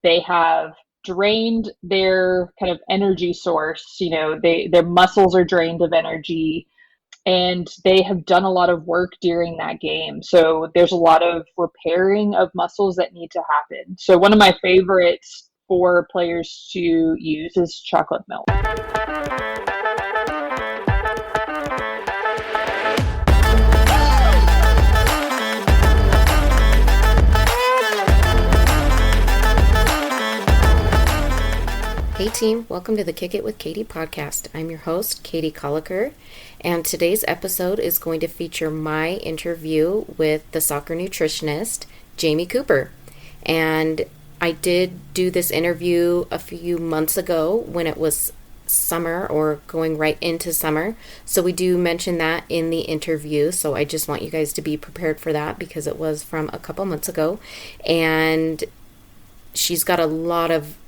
they have drained their kind of energy source. Their muscles are drained of energy, and they have done a lot of work during that game. So there's a lot of repairing of muscles that need to happen. So one of my favorites for players to use is chocolate milk. Hey team, welcome to the Kick It with Katie podcast. I'm your host, Katie Colliker, and today's episode is going to feature my interview with the Soccer Nutritionist, Jaimee Cooper. And I did do this interview a few months ago when it was summer or going right into summer. So we do mention that in the interview. So I just want you guys to be prepared for that because it was from a couple months ago. And she's got a lot of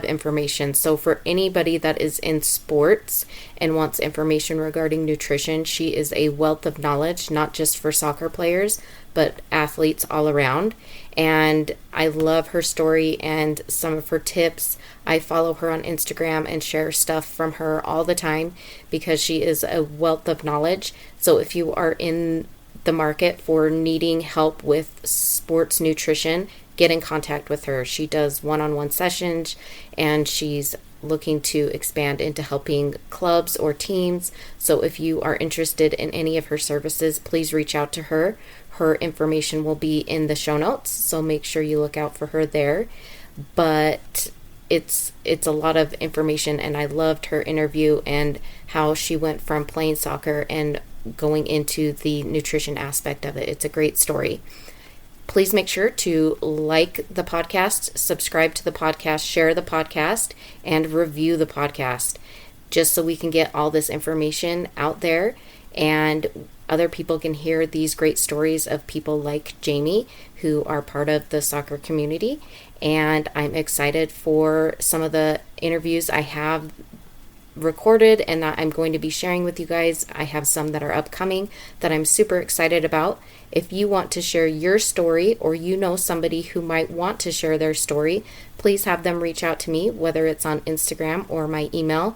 information. So for anybody that is in sports and wants information regarding nutrition, she is a wealth of knowledge, not just for soccer players, but athletes all around. And I love her story and some of her tips. I follow her on Instagram and share stuff from her all the time because she is a wealth of knowledge. So if you are in the market for needing help with sports nutrition, get in contact with her. She does one-on-one sessions, and she's looking to expand into helping clubs or teams. So if you are interested in any of her services, please reach out to her. Her information will be in the show notes, so make sure you look out for her there. But it's a lot of information, and I loved her interview and how she went from playing soccer and going into the nutrition aspect of it. It's a great story. Please make sure to like the podcast, subscribe to the podcast, share the podcast, and review the podcast, just so we can get all this information out there and other people can hear these great stories of people like Jaimee who are part of the soccer community. And I'm excited for some of the interviews I have recorded and that I'm going to be sharing with you guys. I have some that are upcoming that I'm super excited about. If you want to share your story or you know somebody who might want to share their story, please have them reach out to me, whether it's on Instagram or my email.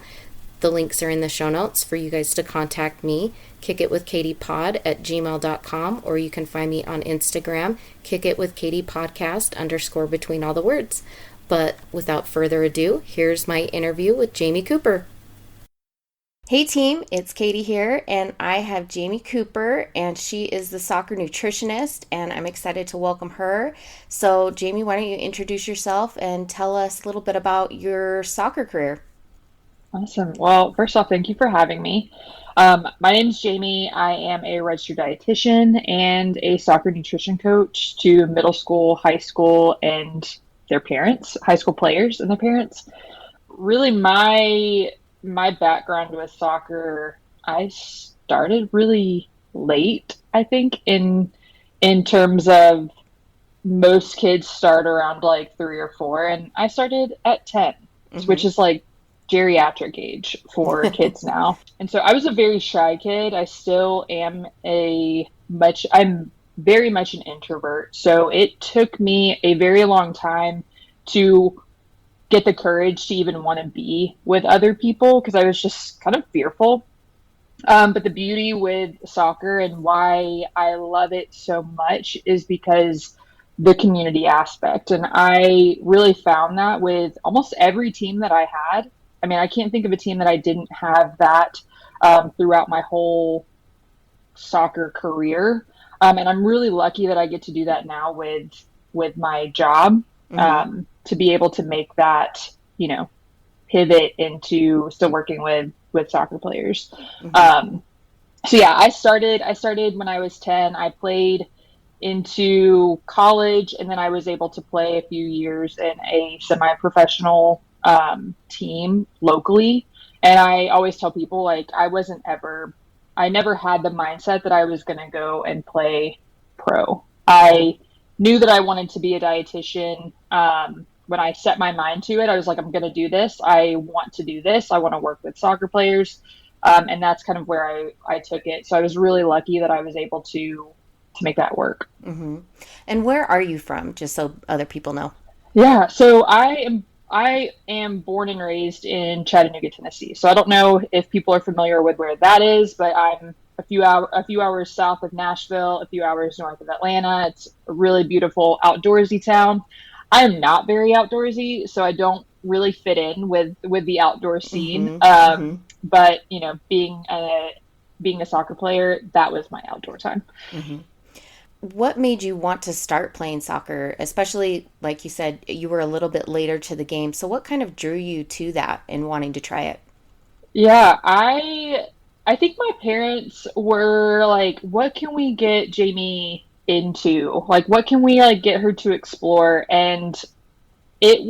The links are in the show notes for you guys to contact me, kickitwithkatiepod@gmail.com, or you can find me on Instagram, kickitwithkatiepodcast_ between all the words. But without further ado, here's my interview with Jaimee Cooper. Hey team, it's Katie here, and I have Jaimee Cooper, and she is the Soccer Nutritionist, and I'm excited to welcome her. So Jaimee, why don't you introduce yourself and tell us a little bit about your soccer career? Awesome. Well, first off, thank you for having me. My name is Jaimee. I am a registered dietitian and a soccer nutrition coach to middle school, high school, and their parents, high school players and their parents. Really, my background with soccer, I started really late, I think, in terms of most kids start around like 3 or 4, and I started at 10, which is like geriatric age for kids now. And so I was a very shy kid. I still am I'm very much an introvert. So it took me a very long time to get the courage to even want to be with other people because I was just kind of fearful. But the beauty with soccer and why I love it so much is because the community aspect. And I really found that with almost every team that I had. I mean, I can't think of a team that I didn't have that throughout my whole soccer career. And I'm really lucky that I get to do that now with my job. To be able to make that, pivot into still working with soccer players. So yeah, I started when I was 10. I played into college, and then I was able to play a few years in a semi-professional team locally. And I always tell people, like, I never had the mindset that I was going to go and play pro. I knew that I wanted to be a dietitian. When I set my mind to it, I was like, I'm going to do this. I want to do this. I want to work with soccer players. And that's kind of where I took it. So I was really lucky that I was able to make that work. And where are you from, just so other people know? Yeah, so I am born and raised in Chattanooga, Tennessee. So I don't know if people are familiar with where that is, but I'm a few hours south of Nashville, a few hours north of Atlanta. It's a really beautiful outdoorsy town. I am not very outdoorsy, so I don't really fit in with the outdoor scene. Mm-hmm. Mm-hmm. But being a soccer player, that was my outdoor time. Mm-hmm. What made you want to start playing soccer? Especially, like you said, you were a little bit later to the game. So, what kind of drew you to that and wanting to try it? Yeah, I think my parents were like, what can we get Jamie into? Like what can we like get her to explore? And it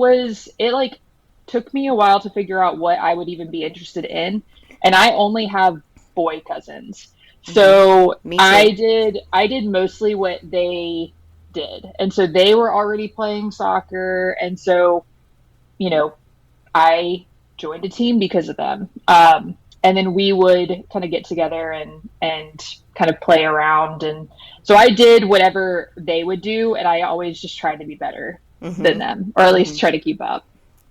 like took me a while to figure out what I would even be interested in. And I only have boy cousins. Mm-hmm. So Me I too. did I did mostly what they did. And so they were already playing soccer. And so, you know, I joined a team because of them. And then we would kind of get together and kind of play around. And so I did whatever they would do, and I always just tried to be better than Mm-hmm. them, or at Mm-hmm. least try to keep up.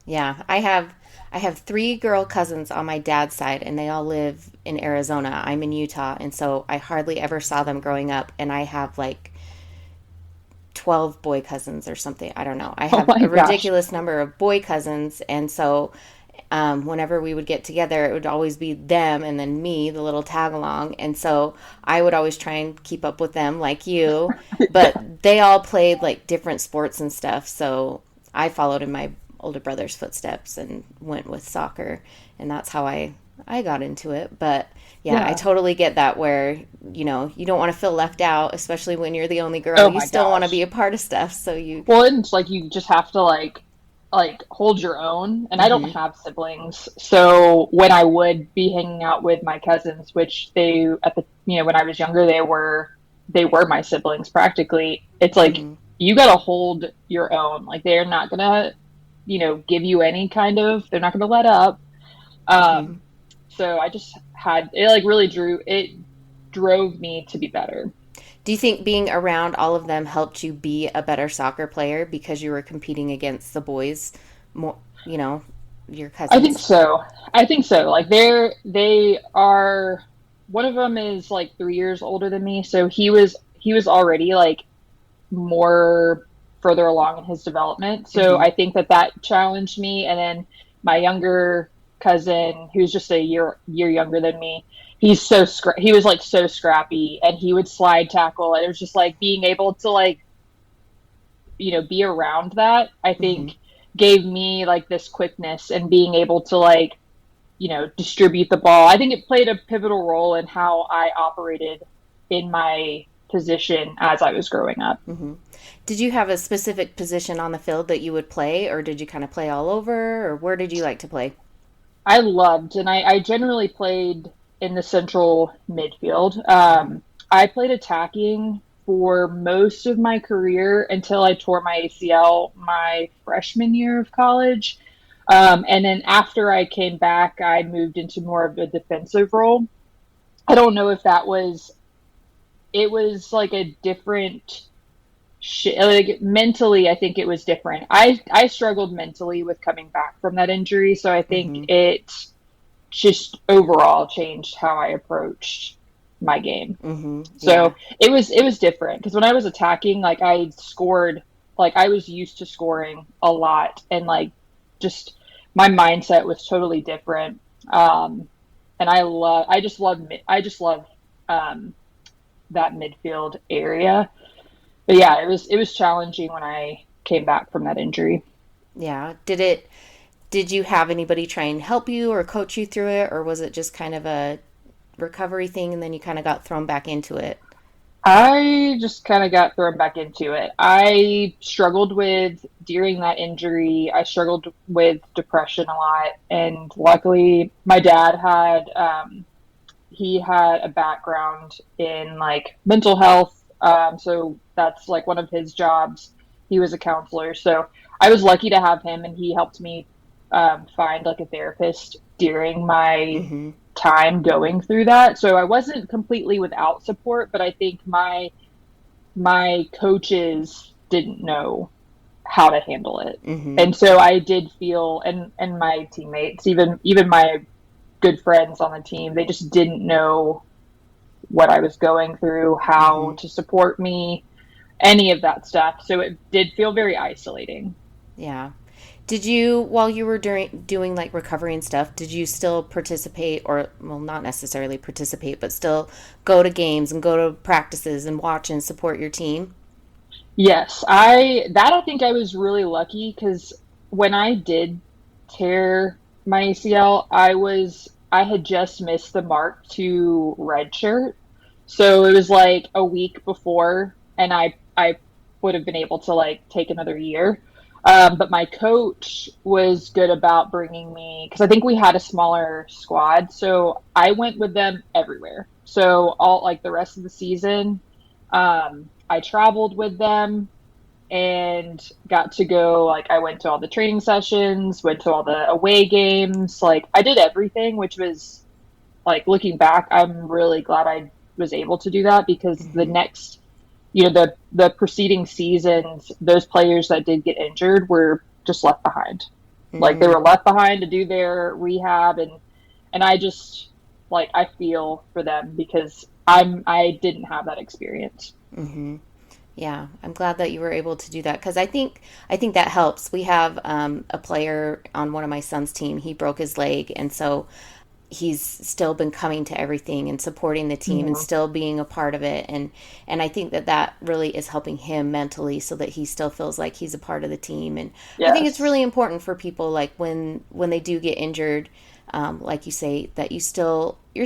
Yeah, I have three girl cousins on my dad's side, and they all live in Arizona. I'm in Utah, and so I hardly ever saw them growing up. And I have like 12 boy cousins or something. I don't know. I Oh have my a gosh. ridiculous number of boy cousins, and so whenever we would get together, it would always be them and then me, the little tag along. And so I would always try and keep up with them, like you. But they all played like different sports and stuff. So I followed in my older brother's footsteps and went with soccer, and that's how I got into it. But yeah, I Yeah. totally get that where, you don't want to feel left out, especially when you're the only girl. Oh You my still want to be gosh. a part of stuff. So you, Well, and it's like you just have to like hold your own. And I don't mm-hmm, have siblings, so when I would be hanging out with my cousins, which they at the when I was younger they were my siblings practically. It's like mm-hmm, you got to hold your own. Like they're not gonna give you any kind of. They're not gonna let up. mm-hmm. So I just had it like really drove me to be better. Do you think being around all of them helped you be a better soccer player because you were competing against the boys more, you know, your I think cousins? so. I think so. Like they are one of them is like 3 years older than me, so he was already like more further along in his development. So Mm-hmm. I think that challenged me. And then my younger cousin, who's just a year younger than me, he was like so scrappy, and he would slide tackle. And it was just like being able to like be around that. I Mm-hmm. think gave me like this quickness and being able to like distribute the ball. I think it played a pivotal role in how I operated in my position as I was growing up. Mm-hmm. Did you have a specific position on the field that you would play, or did you kind of play all over, or where did you like to play? I loved, and I generally played in the central midfield. Mm-hmm. I played attacking for most of my career until I tore my ACL my freshman year of college. And then after I came back, I moved into more of a defensive role. I don't know if it was like a different like mentally. I think it was different. I struggled mentally with coming back from that injury, so I think Mm-hmm. it just overall changed how I approached my game. Mm-hmm. Yeah. So it was different because when I was attacking, like I scored, like I was used to scoring a lot, and like just my mindset was totally different. And I just love um, that midfield area. But yeah, it was challenging when I came back from that injury. Yeah. Did you have anybody try and help you or coach you through it, or was it just kind of a recovery thing and then you kind of got thrown back into it? I just kind of got thrown back into it. I struggled with, during that injury, I struggled with depression a lot. And luckily, my dad he had a background in like mental health. So that's like one of his jobs. He was a counselor. So I was lucky to have him, and he helped me find like a therapist during my Mm-hmm. time going through that. So I wasn't completely without support, but I think my coaches didn't know how to handle it. Mm-hmm. And so I did feel, and my teammates, even my good friends on the team, they just didn't know what I was going through, Mm-hmm. how to support me, any of that stuff. So it did feel very isolating. Yeah. Did you, while you were doing like recovery and stuff, did you still participate, or, well, not necessarily participate, but still go to games and go to practices and watch and support your team? Yes, I think I was really lucky because when I did tear my ACL, I had just missed the mark to redshirt. So it was like a week before, and I would have been able to like take another year. But my coach was good about bringing me because I think we had a smaller squad, so I went with them everywhere. So all like the rest of the season, I traveled with them and got to go. Like I went to all the training sessions, went to all the away games. Like I did everything, which was like looking back, I'm really glad I was able to do that because the Mm-hmm. next, the preceding seasons, those players that did get injured were just left behind. Like they Mm-hmm. were left behind to do their rehab, and I just like I feel for them because I didn't have that experience. Mm-hmm. Yeah, I'm glad that you were able to do that because I think that helps. We have a player on one of my son's team. He broke his leg, and so he's still been coming to everything and supporting the team and Mhm. still being a part of it. And I think that that really is helping him mentally, so that he still feels like he's a part of the team. And I think it's Yes. really important for people, like when they do get injured, like you say, that you're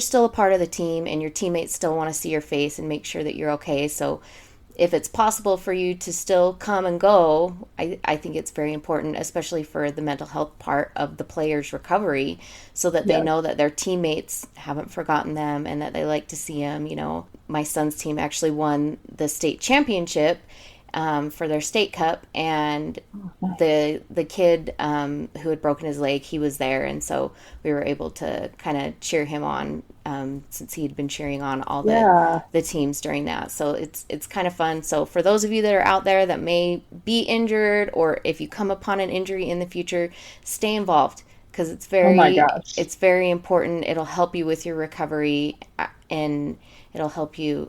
still a part of the team, and your teammates still want to see your face and make sure that you're okay. So if it's possible for you to still come and go, I think it's very important, especially for the mental health part of the player's recovery, so that they Yes. know that their teammates haven't forgotten them and that they like to see them. My son's team actually won the state championship for their state cup, and the kid who had broken his leg, he was there, and so we were able to kind of cheer him on, since he had been cheering on all Yeah. the teams during that. So it's kind of fun. So for those of you that are out there that may be injured, or if you come upon an injury in the future, stay involved because Oh my gosh. it's very important. It'll help you with your recovery, and it'll help you.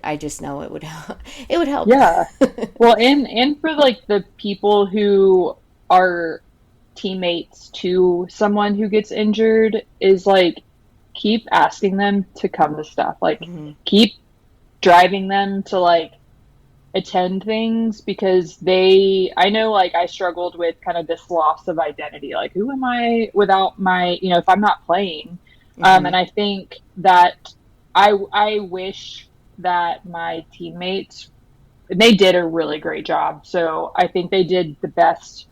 I just know it would it would help. Yeah. Well, and for like the people who are teammates to someone who gets injured is like keep asking them to come to stuff. Like Hmm. keep driving them to like attend things because I know like I struggled with kind of this loss of identity. Like who am I without if I'm not playing. Hmm. And I think that I wish that my teammates they did a really great job. So I think they did the best.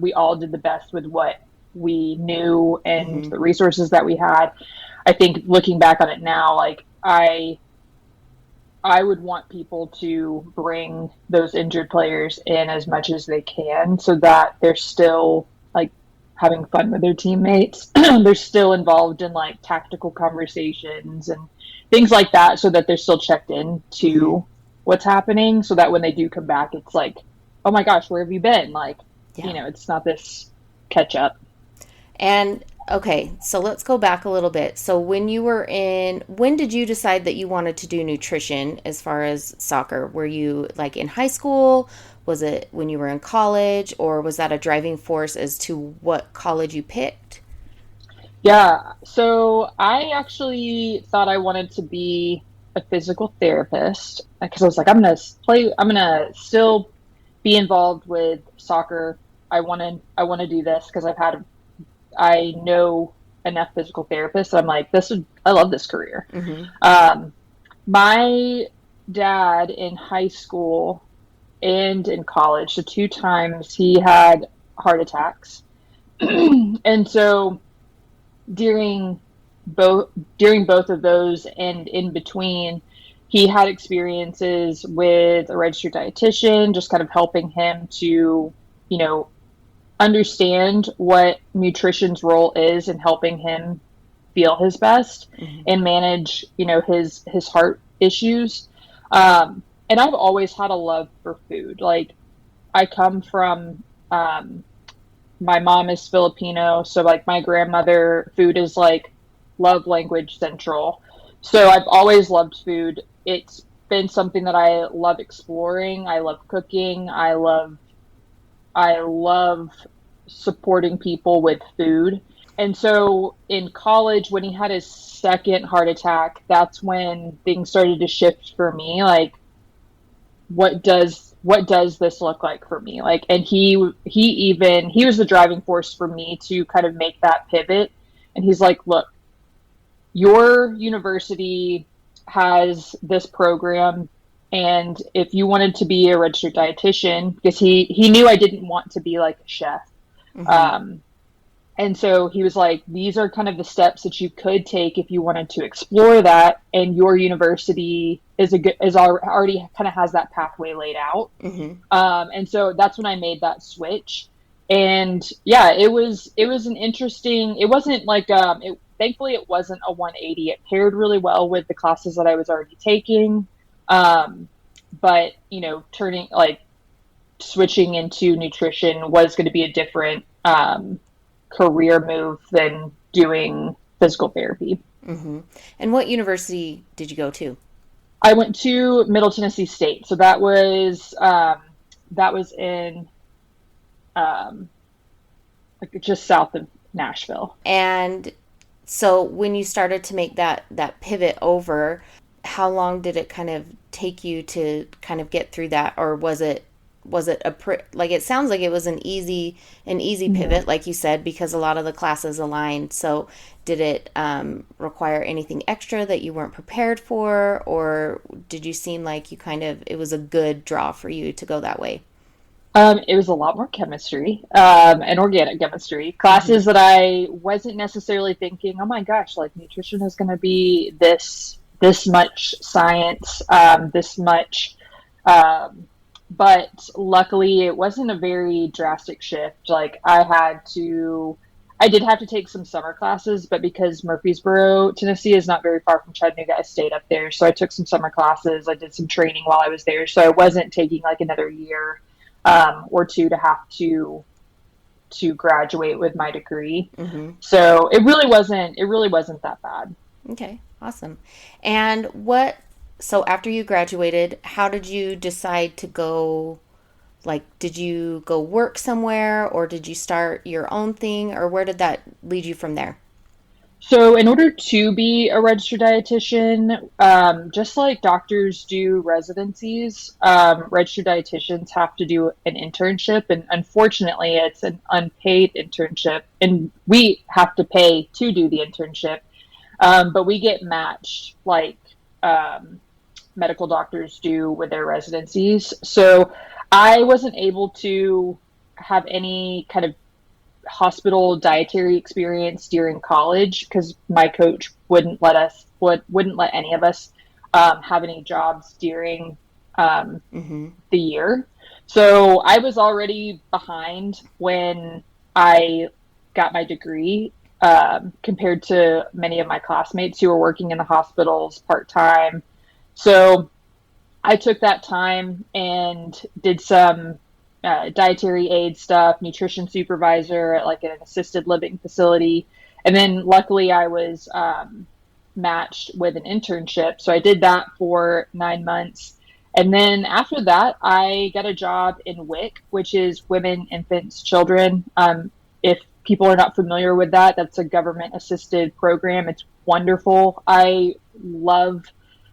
We all did the best with what we knew and Hmm. the resources that we had. I think looking back on it now, like I would want people to bring those injured players in as much as they can so that they're still like having fun with their teammates. They're still involved in like tactical conversations and things like that so that they're still checked in Hmm. to what's happening so that when they do come back it's like, "Oh my gosh, where have you been?" Like, Yeah. it's not this catch up. And okay, so let's go back a little bit. So when did you decide that you wanted to do nutrition as far as soccer? Were you like in high school? Was it when you were in college, or was that a driving force as to what college you picked? Yeah. So I actually thought I wanted to be a physical therapist because I was like, I'm going to still be involved with soccer. I want to do this because I know enough physical therapists. So I'm like, I love this career. Mm-hmm. Um, my dad in high school and in college, the two times he had heart attacks. And so during both during both of those and in between he had experiences with a registered dietitian just kind of helping him to you know understand what nutrition's role is in helping him feel his best Mm-hmm. and manage his heart issues. And I've always had a love for food. Like I come from, um, my mom is Filipino, so like my grandmother, food is like love language central. So I've always loved food. It's been something that I love exploring. I love cooking. I love supporting people with food. And so in college, when he had his second heart attack, that's when things started to shift for me. Like, what does this look like for me? Like, and he was the driving force for me to kind of make that pivot. And he's like, look, your university has this program, and if you wanted to be a registered dietitian, because he knew I didn't want to be like a chef. Mm-hmm. um, and so he was like, these are kind of the steps that you could take if you wanted to explore that. And your university already kind of has that pathway laid out. Mm-hmm. And so that's when I made that switch. And yeah, it was an interesting, it wasn't like, thankfully it wasn't a 180. It paired really well with the classes that I was already taking. Um, but turning like switching into nutrition was going to be a different, career move than doing physical therapy. Mm-hmm. And what university did you go to? I went to Middle Tennessee State, so that was in, um, like just south of Nashville. And so when you started to make that pivot over, how long did it kind of take you to kind of get through that, or was it like, it sounds like it was an easy Mhm. pivot, like you said, because a lot of the classes aligned. So did it require anything extra that you weren't prepared for, or did you seem like you kind of, it was a good draw for you to go that way? It was a lot more chemistry, and organic chemistry Mm-hmm. classes that I wasn't necessarily thinking, oh my gosh, like nutrition is going to be this much science, this much. Um, but luckily, it wasn't a very drastic shift. Like I did have to take some summer classes, but because Murfreesboro, Tennessee is not very far from Chattanooga, I stayed up there. So I took some summer classes. I did some training while I was there. So I wasn't taking like another year, or two to have to graduate with my degree. Mm-hmm. So it really wasn't that bad. Okay, awesome. And so after you graduated, how did you decide to go? Like, did you go work somewhere, or did you start your own thing, or where did that lead you from there? So, in order to be a registered dietitian, just like doctors do residencies, registered dietitians have to do an internship. And unfortunately, it's an unpaid internship. And we have to pay to do the internship, but we get matched like, um, medical doctors do with their residencies. So, I wasn't able to have any kind of hospital dietary experience during college because my coach wouldn't let any of us, have any jobs during, Mm-hmm. the year. So I was already behind when I got my degree, compared to many of my classmates who were working in the hospitals part time. So I took that time and did some, dietary aid stuff, nutrition supervisor at like an assisted living facility. And then luckily I was, matched with an internship. So I did that for 9 months. And then after that, I got a job in WIC, which is Women, Infants, Children. If people are not familiar with that, that's a government assisted program. It's wonderful. I love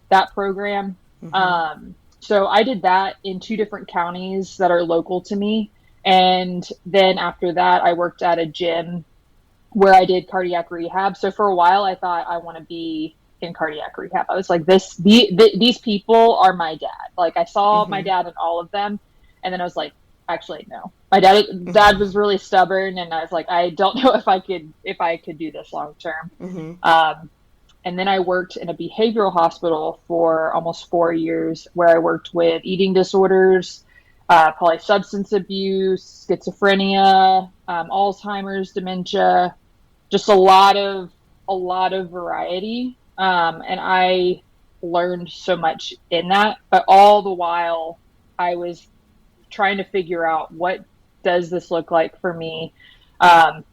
that program. Mm-hmm. So I did that in two different counties that are local to me. And then after that, I worked at a gym where I did cardiac rehab. So for a while, I thought I want to be in cardiac rehab. I was like, these people are my dad. Like I saw my Mm-hmm. dad in all of them, and then I was like, actually, no. My dad was really stubborn, and I was like, I don't know if I could do this long term. Mm-hmm. Um, and then I worked in a behavioral hospital for almost 4 years, where I worked with eating disorders, polysubstance abuse, schizophrenia, Alzheimer's, dementia, just a lot of variety. And I learned so much in that, but all the while I was trying to figure out what does this look like for me,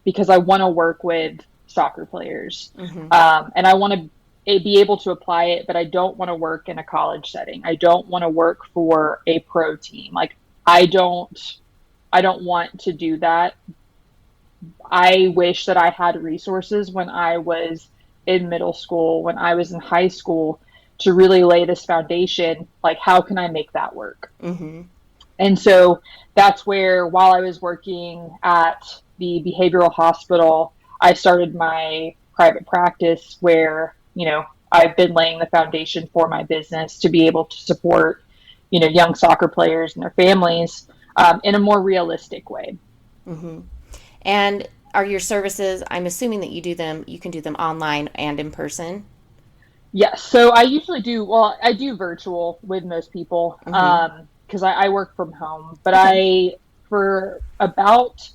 because I want to work with soccer players, Mm-hmm. and I want to be able to apply it, but I don't want to work in a college setting. I don't want to work for a pro team. Like I don't I don't want to do that. I wish that I had resources when I was in middle school, when I was in high school, to really lay this foundation. Like, how can I make that work? Mm-hmm. And so that's where, while I was working at the behavioral hospital, I started my private practice where, I've been laying the foundation for my business to be able to support, young soccer players and their families, in a more realistic way. Mm-hmm. And are your services, I'm assuming that you can do them online and in person? Yes. So I usually do, well, I do virtual with most people, Mm-hmm. because I work from home. But Okay. for about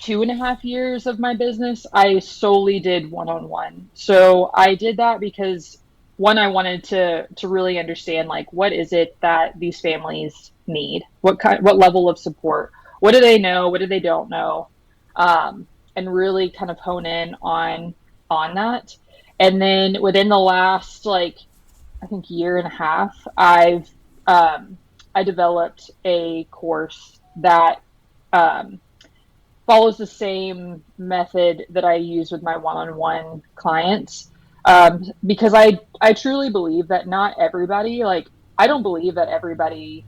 2.5 years of my business, I solely did one-on-one. So I did that because one, I wanted to really understand, like, what is it that these families need? What level of support? What do they know? What do they don't know? And really kind of hone in on that. And then within the last, like, I think year and a half, um, I developed a course that um, follows the same method that I use with my one-on-one clients. Because I truly believe that not everybody, like, I don't believe that everybody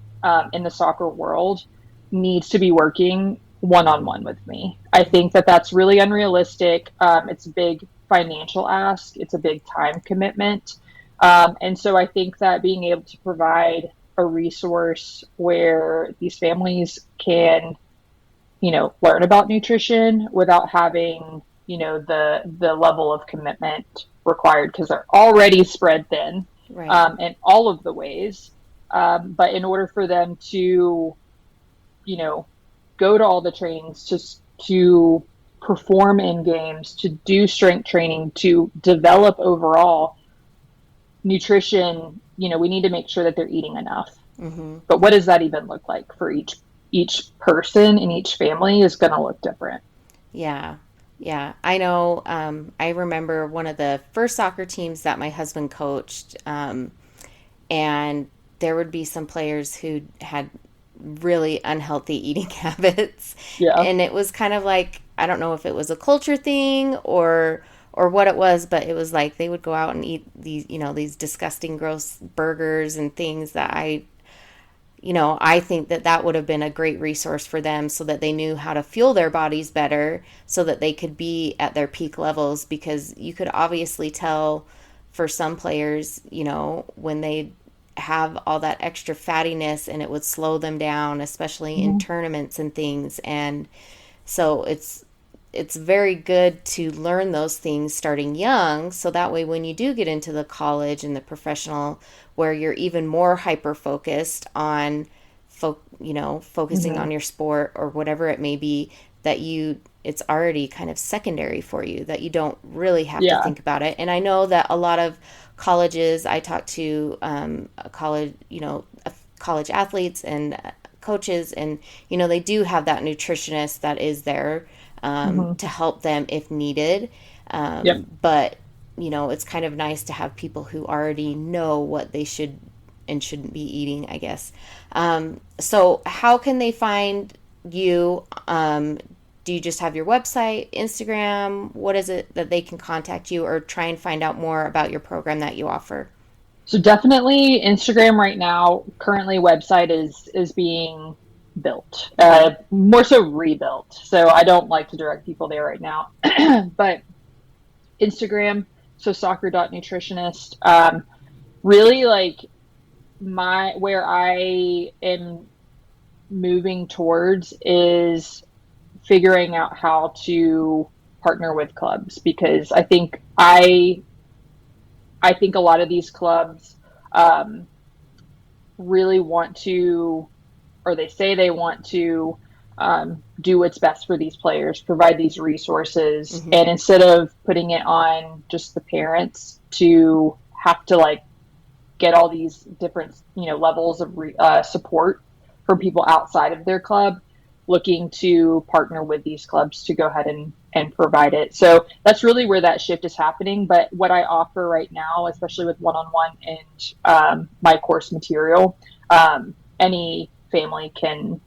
in the soccer world needs to be working one-on-one with me. I think that that's really unrealistic. It's a big financial ask. It's a big time commitment. And so I think that being able to provide a resource where these families can, learn about nutrition without having, the level of commitment required, because they're already spread thin, Right. in all of the ways. But in order for them to, you know, go to all the trainings, to perform in games, to do strength training, to develop overall nutrition, we need to make sure that they're eating enough. Mm-hmm. But what does that even look like for each person in each family is going to look different. Yeah. Yeah. I know. I remember one of the first soccer teams that my husband coached, and there would be some players who had really unhealthy eating habits. Yeah. And it was kind of like, I don't know if it was a culture thing or what it was, but it was like they would go out and eat these disgusting gross burgers and things that I think that that would have been a great resource for them so that they knew how to fuel their bodies better so that they could be at their peak levels, because you could obviously tell for some players, when they have all that extra fattiness, and it would slow them down, especially in Mm-hmm. tournaments and things. And so it's very good to learn those things starting young, so that way when you do get into the college and the professional, where you're even more hyper focused on focusing Mm-hmm. on your sport or whatever it may be, that it's already kind of secondary for you, that you don't really have to Yeah. think about it. And I know that a lot of colleges, I talked to a college athletes and coaches, and they do have that nutritionist that is there Mm-hmm. to help them if needed. Yep. But it's kind of nice to have people who already know what they should and shouldn't be eating, I guess. So how can they find you? Do you just have your website, Instagram? What is it that they can contact you or try and find out more about your program that you offer? So definitely Instagram right now. Currently, website is being built, Okay. more so rebuilt. So I don't like to direct people there right now, but Instagram. So soccer.nutritionist. Really, like, my where I am moving towards is figuring out how to partner with clubs, because I think a lot of these clubs, um, really want to, or they say they want to, do what's best for these players, provide these resources, Mm-hmm. and instead of putting it on just the parents to have to, like, get all these different, levels of support from people outside of their club looking to partner with these clubs to go ahead and provide it. So that's really where that shift is happening. But what I offer right now, especially with one-on-one and my course material, any family can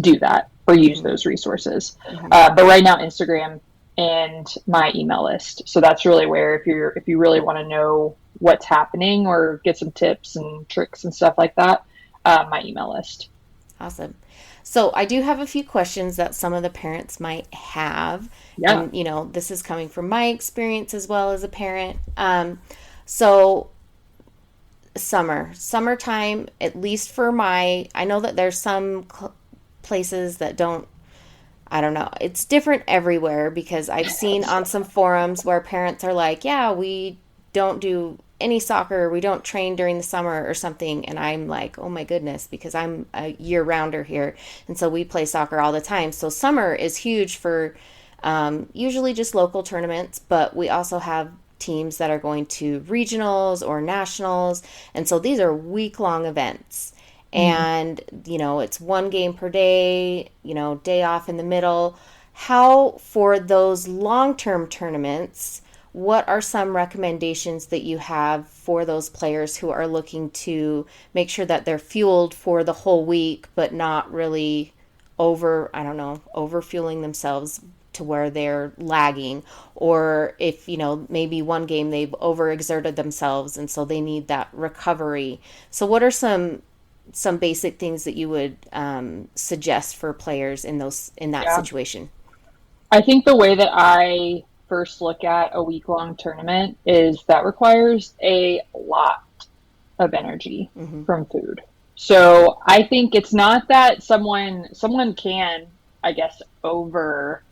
do that or use those resources. But right now, Instagram and my email list. So that's really where if you really want to know what's happening or get some tips and tricks and stuff like that, my email list. Awesome. So I do have a few questions that some of the parents might have. Yeah. And, this is coming from my experience as well as a parent. So summertime, at least for I know that there's some places that don't, I don't know. It's different everywhere because I've seen on some forums where parents are like, yeah, we don't do any soccer, we don't train during the summer or something. And I'm like, oh my goodness, because I'm a year rounder here. And so we play soccer all the time. So summer is huge for usually just local tournaments, but we also have teams that are going to regionals or nationals. And so these are week-long events. And, it's one game per day, day off in the middle. How, for those long-term tournaments, what are some recommendations that you have for those players who are looking to make sure that they're fueled for the whole week, but not really over fueling themselves to where they're lagging? Or if, maybe one game they've overexerted themselves and so they need that recovery. So what are some basic things that you would suggest for players in that situation? I think the way that I first look at a week-long tournament is that requires a lot of energy from food. So I think it's not that someone can, I guess, over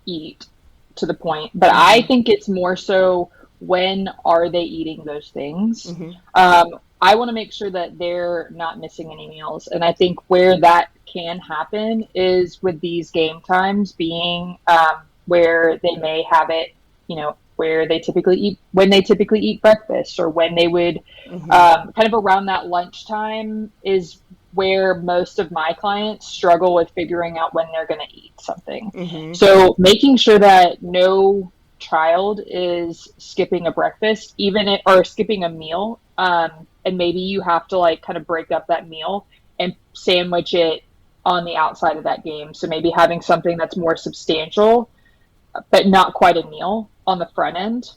eat to the point, but I think it's more so when are they eating those things. I want to make sure that they're not missing any meals. And I think where that can happen is with these game times being where they may have it, where they typically eat, when they typically eat breakfast, or when they would kind of around that lunchtime is where most of my clients struggle with figuring out when they're going to eat something. So making sure that no child is skipping a breakfast, or skipping a meal. And maybe you have to kind of break up that meal and sandwich it on the outside of that game. So maybe having something that's more substantial, but not quite a meal on the front end,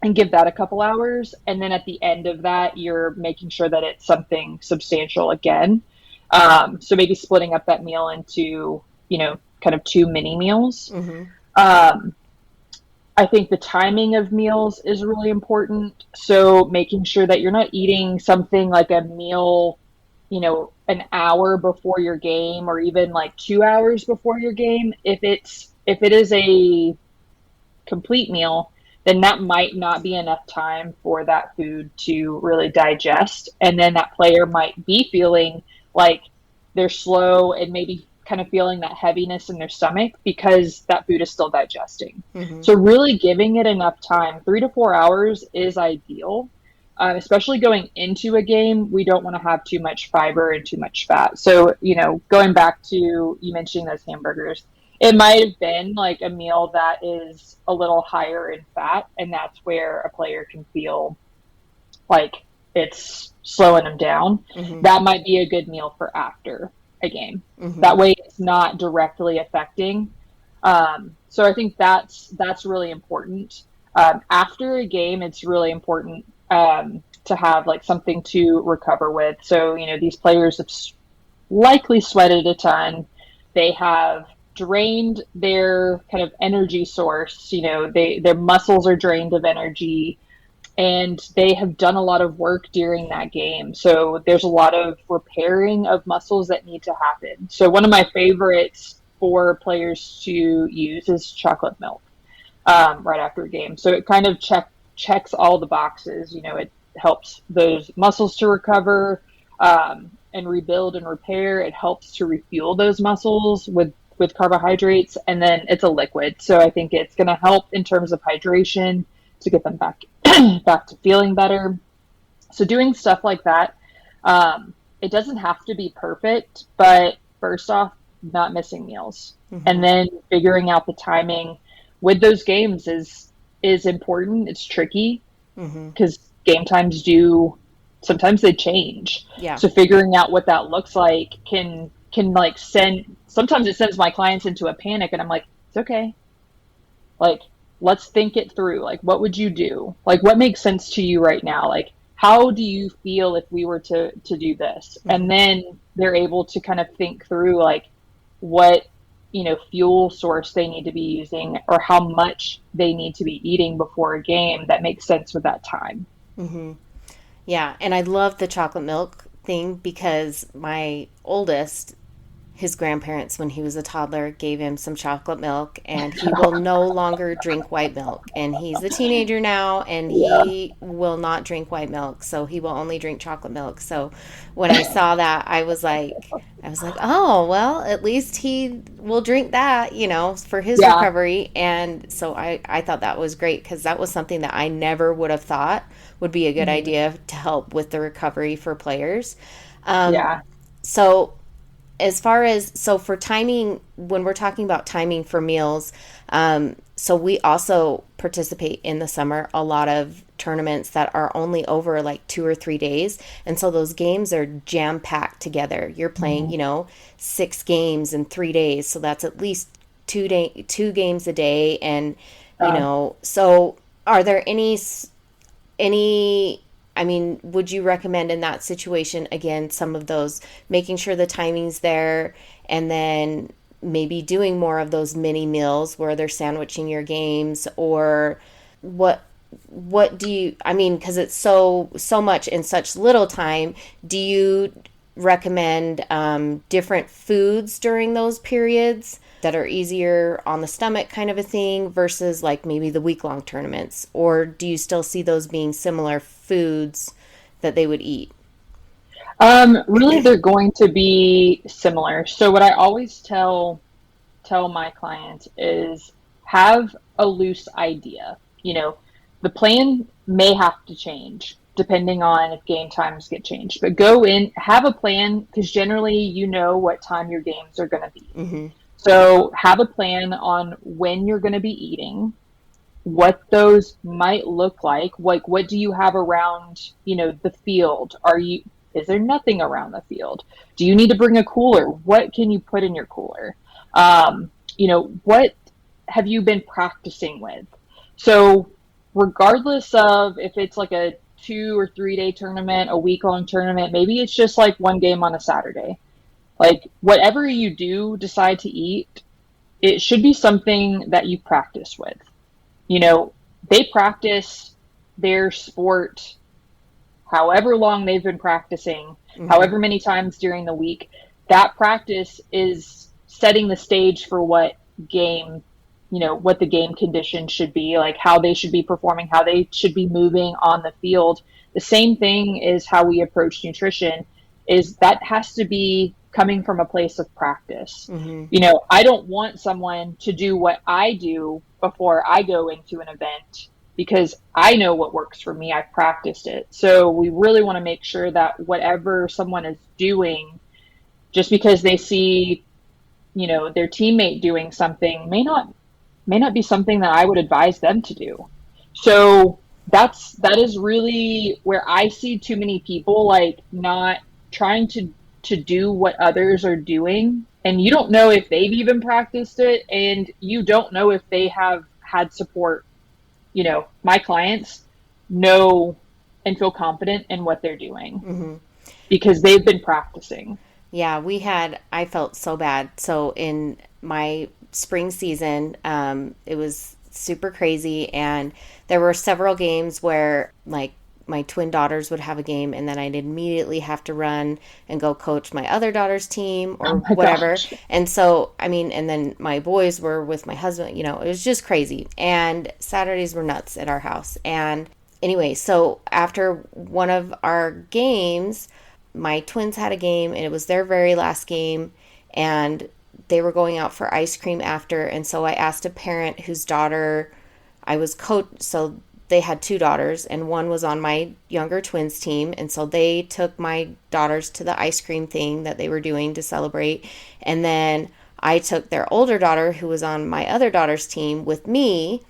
and give that a couple hours. And then at the end of that, you're making sure that it's something substantial again. So maybe splitting up that meal into, kind of 2 mini meals. I think the timing of meals is really important. So making sure that you're not eating something like a meal, an hour before your game, or even 2 hours before your game. If it is a complete meal, then that might not be enough time for that food to really digest. And then that player might be feeling like they're slow and maybe kind of feeling that heaviness in their stomach because that food is still digesting. So really giving it enough time, 3 to 4 hours is ideal. Especially going into a game, we don't want to have too much fiber and too much fat. So, going back to you mentioning those hamburgers, it might have been a meal that is a little higher in fat, and that's where a player can feel like it's slowing them down. That might be a good meal for after a game. That way it's not directly affecting. So I think that's really important. After a game, it's really important to have something to recover with. So, these players have likely sweated a ton. They have drained their kind of energy source. Their muscles are drained of energy, and they have done a lot of work during that game. So there's a lot of repairing of muscles that need to happen. So one of my favorites for players to use is chocolate milk right after a game. So it kind of checks all the boxes. It helps those muscles to recover and rebuild and repair. It helps to refuel those muscles with carbohydrates, and then it's a liquid. So I think it's going to help in terms of hydration to get them back to feeling better. So doing stuff like that, it doesn't have to be perfect, but first off, not missing meals, and Mm-hmm. then figuring out the timing with those games is important. It's tricky Mm-hmm. because game times do sometimes they change. Yeah. So figuring out what that looks like can like send sometimes it sends my clients into a panic, and I'm like, it's okay. Like, let's think it through. Like, what would you do? Like, what makes sense to you right now? Like, how do you feel if we were to do this? Mm-hmm. And then they're able to kind of think through like what fuel source they need to be using or how much they need to be eating before a game that makes sense with that time. Mm-hmm. Yeah, and I love the chocolate milk thing because my oldest, his grandparents, when he was a toddler, gave him some chocolate milk, and he will no longer drink white milk. And he's a teenager now, and Yeah. he will not drink white milk, so he will only drink chocolate milk. So when I saw that, I was like, oh, well, at least he will drink that, for his Yeah. recovery. And so I thought that was great because that was something that I never would have thought would be a good Mhm. idea to help with the recovery for players. Um, Yeah. so as far as so for timing, when we're talking about timing for meals, so we also participate in the summer a lot of tournaments that are only over like 2 or 3 days, and so those games are jam packed together. You're playing, Mhm. 6 games in 3 days, so that's at least 2 games a day, and Uh, so are there any I mean, would you recommend in that situation again some of those making sure the timing's there, and then maybe doing more of those mini meals where they're sandwiching your games, or what do you, I mean, because it's so much in such little time, do you recommend different foods during those periods that are easier on the stomach kind of a thing versus like maybe the week long tournaments? Or do you still see those being similar foods that they would eat? really, they're going to be similar. So what I always tell my clients is have a loose idea. The plan may have to change depending on if game times get changed, but go in, have a plan because generally you know what time your games are going to be. Mm-hmm. So have a plan on when you're going to be eating, what those might look like what do you have around the field. Is there nothing around the field? Do you need to bring a cooler? What can you put in your cooler? What have you been practicing with? So regardless of if it's like a 2 or 3 day tournament, a week long tournament, maybe it's just like one game on a Saturday. Like whatever you do decide to eat, it should be something that you practice with. you know, they practice their sport however long they've been practicing, Mm-hmm. however many times during the week. That practice is setting the stage for game, what the game condition should be, like how they should be performing, how they should be moving on the field. The same thing is how we approach nutrition, is that has to be coming from a place of practice. Mm-hmm. I don't want someone to do what I do before I go into an event because I know what works for me. I've practiced it. So we really want to make sure that whatever someone is doing, just because they see, their teammate doing something may not be something that I would advise them to do. So that is really where I see too many people like not trying to do what others are doing, and you don't know if they've even practiced it, and you don't know if they have had support. My clients know and feel confident in what they're doing Mm-hmm. because they've been practicing. Yeah, I felt so bad. So in my spring season, it was super crazy. And there were several games where, like, my twin daughters would have a game, and then I'd immediately have to run and go coach my other daughter's team or Oh my whatever. gosh. And so, I mean, and then my boys were with my husband, it was just crazy. And Saturdays were nuts at our house. And anyway, so after one of our games, my twins had a game, and it was their very last game, and they were going out for ice cream after. And so I asked a parent whose daughter I was coach, so they had two daughters, and one was on my younger twins team. And so they took my daughters to the ice cream thing that they were doing to celebrate. And then I took their older daughter, who was on my other daughter's team, with me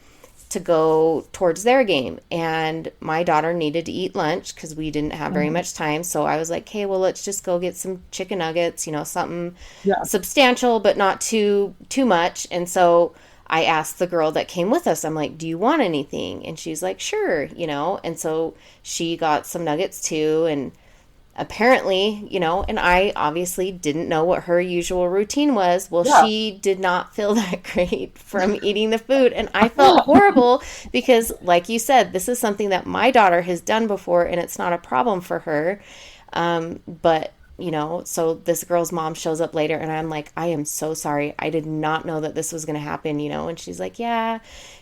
to go towards their game. And my daughter needed to eat lunch because we didn't have very Mhm. much time. So I was like, hey, well, let's just go get some chicken nuggets, something Yeah. substantial, but not too much. And so I asked the girl that came with us, I'm like, do you want anything? And she's like, sure, And so she got some nuggets too. And apparently, and I obviously didn't know what her usual routine was. Well, Yeah. she did not feel that great from eating the food. And I felt horrible because, like you said, this is something that my daughter has done before and it's not a problem for her. But, so this girl's mom shows up later and I'm like, I am so sorry. I did not know that this was going to happen, and she's like, yeah,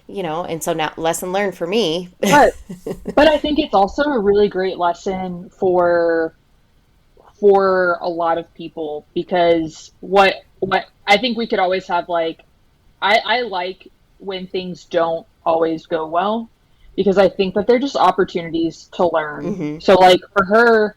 and so now lesson learned for me. But but I think it's also a really great lesson for a lot of people because what I think we could always have like I like when things don't always go well because I think that they're just opportunities to learn. Hmm. So like for her,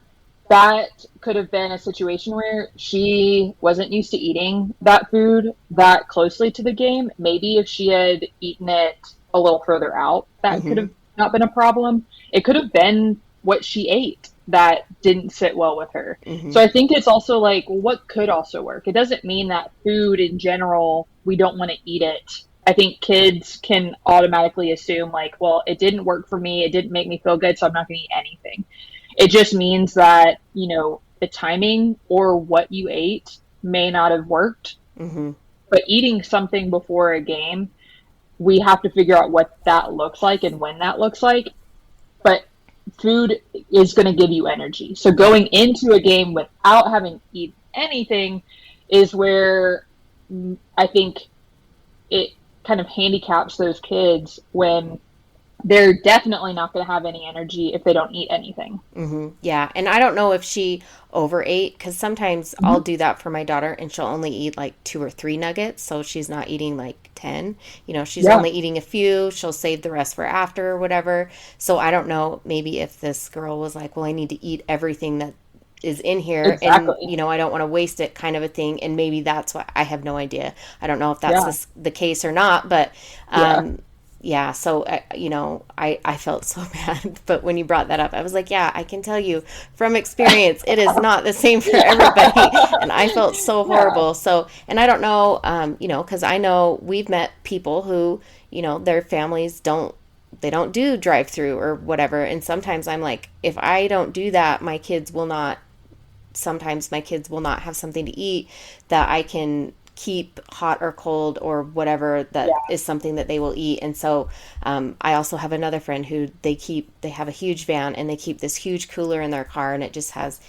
that could have been a situation where she wasn't used to eating that food that closely to the game. Maybe if she had eaten it a little further out, that could Hmm. have not been a problem. It could have been what she ate that didn't sit well with her. Hmm. So I think it's also like, what could also work? It doesn't mean that food in general, we don't want to eat it. I think kids can automatically assume, like, well, it didn't work for me. It didn't make me feel good, so I'm not going to eat anything. It just means that, the timing or what you ate may not have worked. Hmm. But eating something before a game, we have to figure out what that looks like and when that looks like. But food is going to give you energy. So going into a game without having eaten anything is where I think it kind of handicaps those kids when they're definitely not going to have any energy if they don't eat anything. Hmm. Yeah. And I don't know if she overate because sometimes I'll Mm-hmm. do that for my daughter and she'll only eat like two or three nuggets. So she's not eating like 10. She's Yeah, only eating a few. She'll save the rest for after or whatever. So I don't know maybe if this girl was like, well, I need to eat everything that is in here and exactly. I don't want to waste it kind of a thing. And maybe that's what I have no idea. I don't know if that's Yeah, the case or not, but yeah, um, yeah, so I felt so bad, but when you brought that up, I was like, yeah, I can tell you from experience, it is not the same for everybody, and I felt so yeah, horrible. So, and I don't know, because I know we've met people who, their families they don't do drive through or whatever, and sometimes I'm like, if I don't do that, sometimes my kids will not have something to eat that I can keep hot or cold or whatever that yeah. is something that they will eat. And so I also have another friend who they have a huge van and they keep this huge cooler in their car and it just has,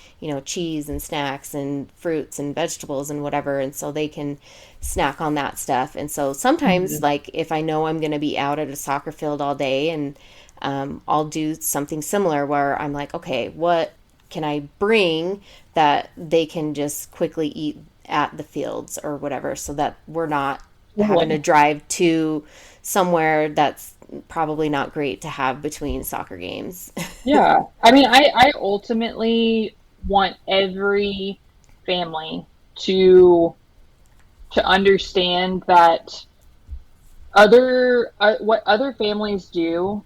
cheese and snacks and fruits and vegetables and whatever. And so they can snack on that stuff. And so sometimes, Mhm. like, if I know I'm going to be out at a soccer field all day and I'll do something similar where I'm like, okay, what can I bring that they can just quickly eat at the fields or whatever so that we're not having to Totally. drive to somewhere that's probably not great to have between soccer games. Yeah. I mean, I ultimately want every family to to understand that what other families do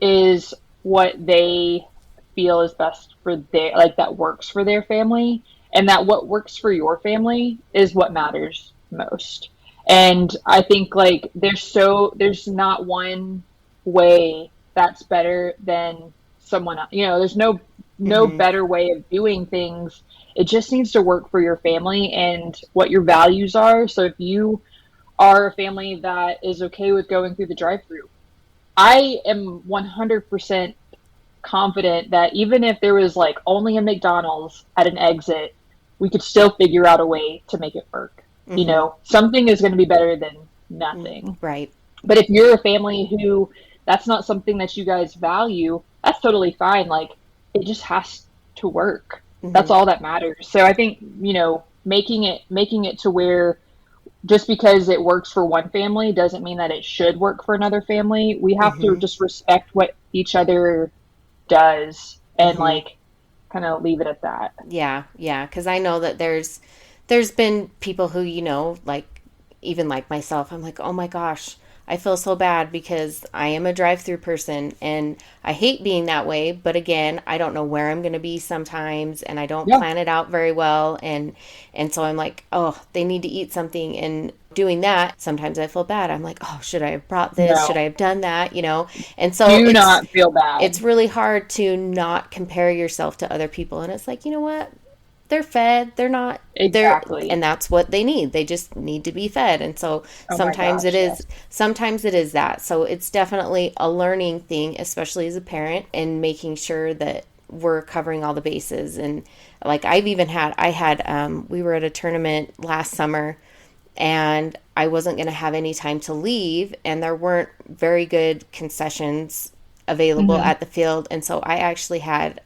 is what they feel is best for their like that works for their family and that what works for your family is what matters most. And I think like there's not one way that's better than someone else. There's no Hmm. better way of doing things. It just needs to work for your family and what your values are. So if you are a family that is okay with going through the drive-through, I am 100% confident that even if there was like only a McDonald's at an exit, we could still figure out a way to make it work. Hmm. Something is going to be better than nothing. Right. But if you're a family who that's not something that you guys value, that's totally fine. Like it just has to work. Hmm. That's all that matters. So I think, making it to where just because it works for one family doesn't mean that it should work for another family. We have to Mm-hmm. just respect what each other does and Mm-hmm. like kind of leave it at that. Yeah, yeah, because I know that there's been people who, like even like myself, I'm like, oh my gosh, I feel so bad because I am a drive-through person and I hate being that way, but again, I don't know where I'm going to be sometimes and I don't Yeah. plan it out very well, and so I'm like, oh, they need to eat something, and doing that, sometimes I feel bad. I'm like, oh, should I have brought this? Should I No. have done that? And so Do it's not feel it's bad. really hard to not compare yourself to other people, and it's like, you know what, they're fed, they're not, they're, Exactly. and that's what they need, they just need to be fed. And so Oh my sometimes gosh, yes. sometimes it is that, so it's definitely a learning thing, especially as a parent, and making sure that we're covering all the bases. And like I had we were at a tournament last summer, and I wasn't going to have any time to leave, and there weren't very good concessions available Hmm. at the field, and so I actually had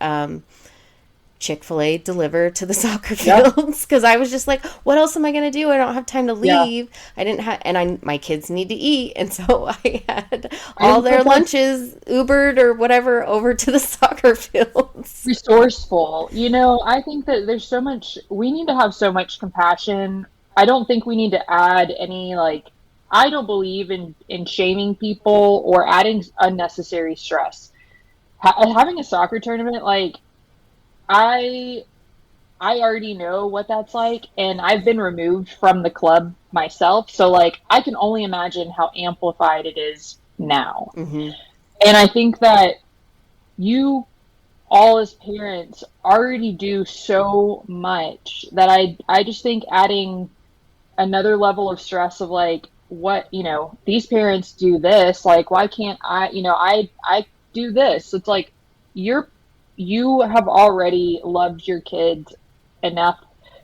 Chick-fil-A deliver to the soccer Yeah. fields because I was just like, what else am I going to do? I don't have time to Yeah. leave. I didn't have, and my kids need to eat, and so I had I all think their that that's lunches Ubered or whatever over to the soccer fields. resourceful. I think that there's so much, we need to have so much compassion. I don't think we need to add any, like, I don't believe in shaming people or adding unnecessary stress. Having a soccer tournament, like, I I already know what that's like, and I've been removed from the club myself, so like I can only imagine how amplified it is now. Mm-hmm. And I think that you all as parents already do so much that I just think adding another level of stress of like what, these parents do this, like why can't I do this. It's like you're you have already loved your kids enough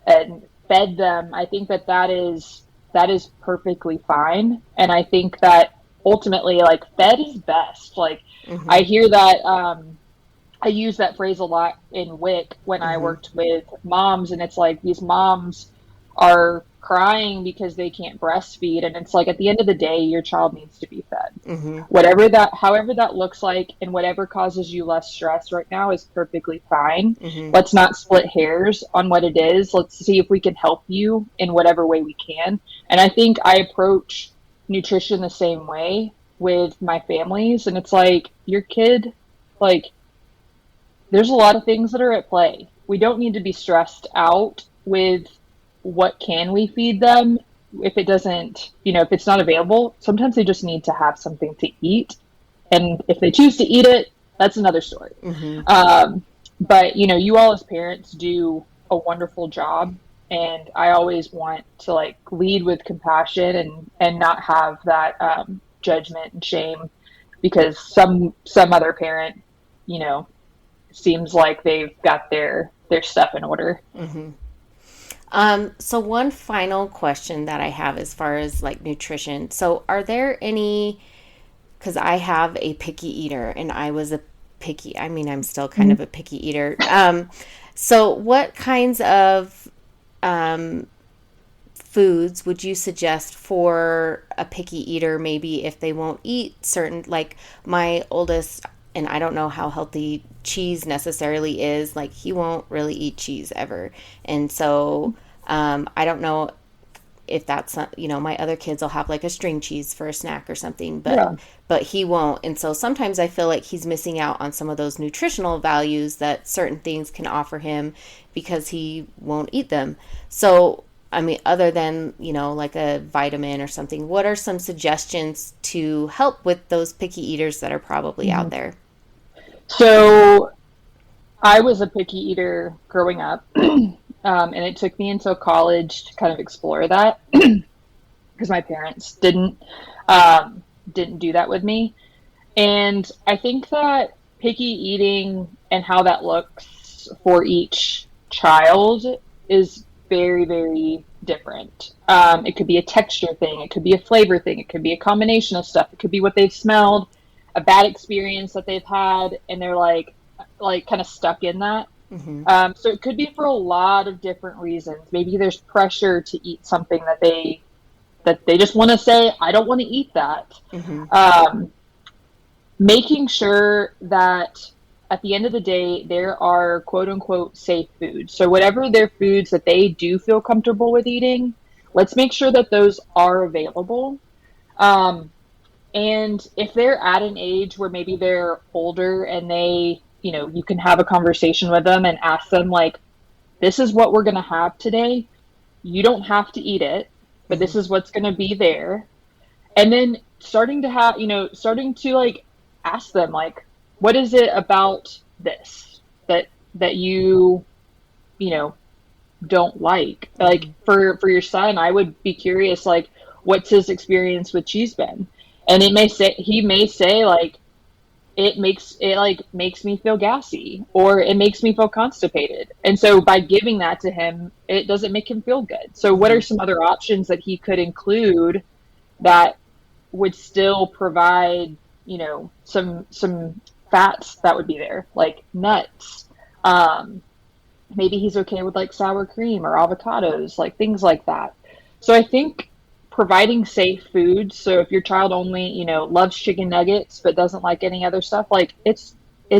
and fed them. I think that that is perfectly fine, and I think that ultimately like fed is best. Like Mm-hmm. I hear that I use that phrase a lot in WIC when I Mm-hmm. worked with moms, and it's like these moms are crying because they can't breastfeed, and it's like at the end of the day, your child needs to be fed. Mm-hmm. However that looks like, and whatever causes you less stress right now is perfectly fine. Mm-hmm. Let's not split hairs on what it is. Let's see if we can help you in whatever way we can. And I think I approach nutrition the same way with my families, and it's like your kid, like there's a lot of things that are at play. We don't need to be stressed out with what can we feed them if it doesn't, if it's not available. Sometimes they just need to have something to eat. And if they choose to eat it, that's another story. Mm-hmm. But, you all as parents do a wonderful job. And I always want to like lead with compassion and not have that judgment and shame because some other parent, you know, seems like they've got their stuff in order. Mm-hmm. So one final question that I have as far as like nutrition. So are there any, because I have a picky eater and I was a picky, I mean, I'm still kind of a picky eater. So what kinds of um, foods would you suggest for a picky eater, maybe if they won't eat certain, like my oldest, and I don't know how healthy cheese necessarily is, like he won't really eat cheese ever. And so I don't know if that's not, my other kids will have like a string cheese for a snack or something, but Yeah. he won't. And so sometimes I feel like he's missing out on some of those nutritional values that certain things can offer him because he won't eat them. So I mean, other than, like a vitamin or something, what are some suggestions to help with those picky eaters that are probably out Mhm. there? So I was a picky eater growing up, and it took me until college to kind of explore that because my parents didn't do that with me. And I think that picky eating and how that looks for each child is very, very different. It could be a texture thing, it could be a flavor thing, it could be a combination of stuff, it could be what they've smelled, a bad experience that they've had, and they're like kind of stuck in that. Mm-hmm. So it could be for a lot of different reasons. Maybe there's pressure to eat something that they that they just want to say, I don't want to eat that. Mm-hmm. Um, Making sure that at the end of the day, there are quote unquote safe foods. So whatever their foods that they do feel comfortable with eating, let's make sure that those are available. Um, and if they're at an age where maybe they're older and they, you can have a conversation with them and ask them, like, this is what we're going to have today. You don't have to eat it, but Mm-hmm. this is what's going to be there. And then starting to like ask them, like, what is it about this that you know, don't like? Mm-hmm. Like for your son, I would be curious, like, what's his experience with cheese been? And he may say like, it makes me feel gassy, or it makes me feel constipated. And so by giving that to him, it doesn't make him feel good. So what Mm-hmm. are some other options that he could include that would still provide, some fats that would be there, like nuts. Um, Maybe he's okay with like sour cream or avocados, like things like that. So I think providing safe food. So if your child only, loves chicken nuggets but doesn't like any other stuff, like it's